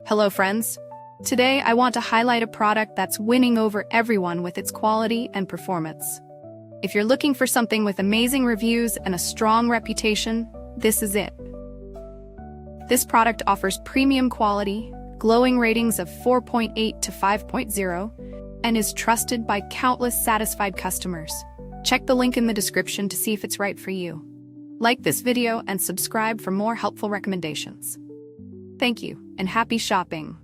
Hello friends! Today I want to highlight a product that's winning over everyone with its quality and performance. If you're looking for something with amazing reviews and a strong reputation, this is it. This product offers premium quality, glowing ratings of 4.8 to 5.0, and is trusted by countless satisfied customers. Check the link in the description to see if it's right for you. Like this video and subscribe for more helpful recommendations. Thank you, and happy shopping!